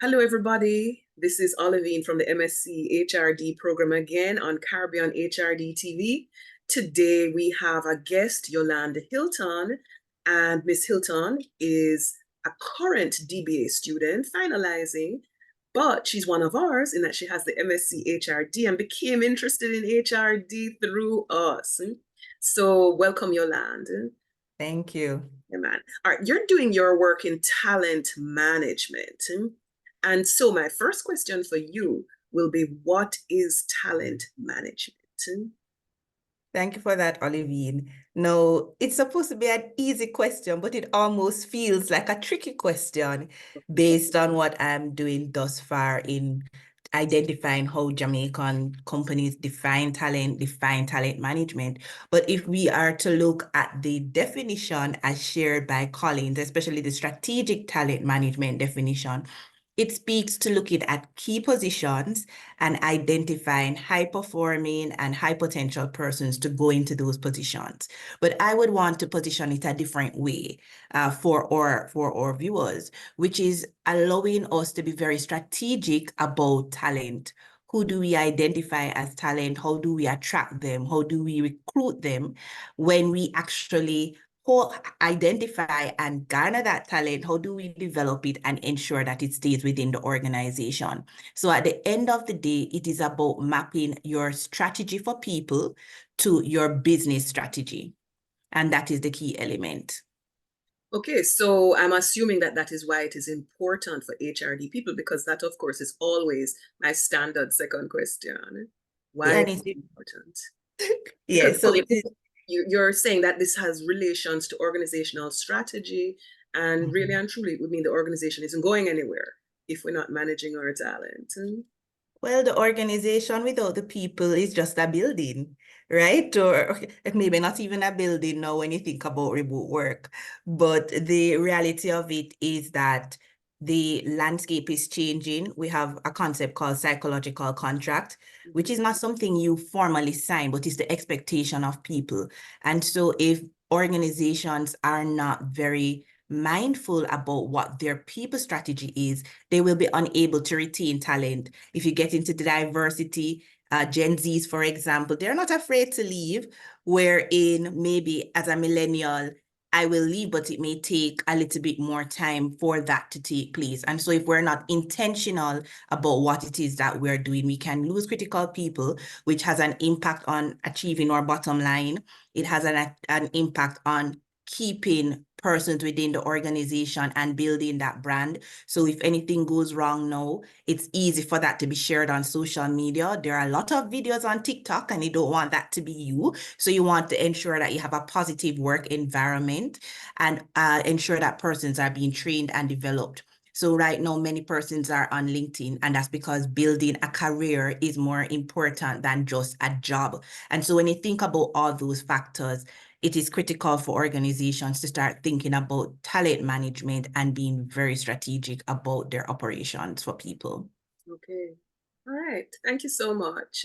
Hello, everybody. This is Olivine from the MSc HRD program again on Caribbean HRD TV. Today we have a guest, Yolande Hylton, and Miss Hylton is a current DBA student finalizing, but she's one of ours in that she has the MSc HRD and became interested in HRD through us. So welcome, Yolande. Thank you. Yeah, man. All right, you're doing your work in talent management. And so my first question for you will be, what is talent management? Thank you for that, Olivine. No, it's supposed to be an easy question, but it almost feels like a tricky question based on what I'm doing thus far in identifying how Jamaican companies define talent management. But if we are to look at the definition as shared by Collins, especially the strategic talent management definition, it speaks to looking at key positions and identifying high-performing and high-potential persons to go into those positions. But I would want to position it a different way for our viewers, which is allowing us to be very strategic about talent. Who do we identify as talent? How do we attract them? How do we recruit them? When we actually identify and garner that talent, how do we develop it and ensure that it stays within the organization? So at the end of the day, it is about mapping your strategy for people to your business strategy. And that is the key element. Okay, so I'm assuming that that is why it is important for HRD people, because that, of course, is always my standard second question. Why Yeah, is it important? yeah, Because so it is. you're saying that this has relations to organizational strategy, and really and truly, it would mean the organization isn't going anywhere if we're not managing our talent. Well, the organization without the people is just a building, right? Or maybe not even a building now when you think about remote work. But the reality of it is that the landscape is changing. We have a concept called psychological contract, which is not something you formally sign, but it's the expectation of people. And so if organizations are not very mindful about what their people strategy is, they will be unable to retain talent. If you get into the diversity, Gen Zs, for example, they're not afraid to leave, wherein maybe as a millennial, I will leave, but it may take a little bit more time for that to take place. And so if we're not intentional about what it is that we're doing, we can lose critical people, which has an impact on achieving our bottom line. It has an impact on keeping persons within the organization and building that brand. So if anything goes wrong now, it's easy for that to be shared on social media. There are a lot of videos on TikTok and you don't want that to be you. So you want to ensure that you have a positive work environment and ensure that persons are being trained and developed. So right now, many persons are on LinkedIn, and that's because building a career is more important than just a job. And so when you think about all those factors, it is critical for organizations to start thinking about talent management and being very strategic about their operations for people. Okay. All right. Thank you so much.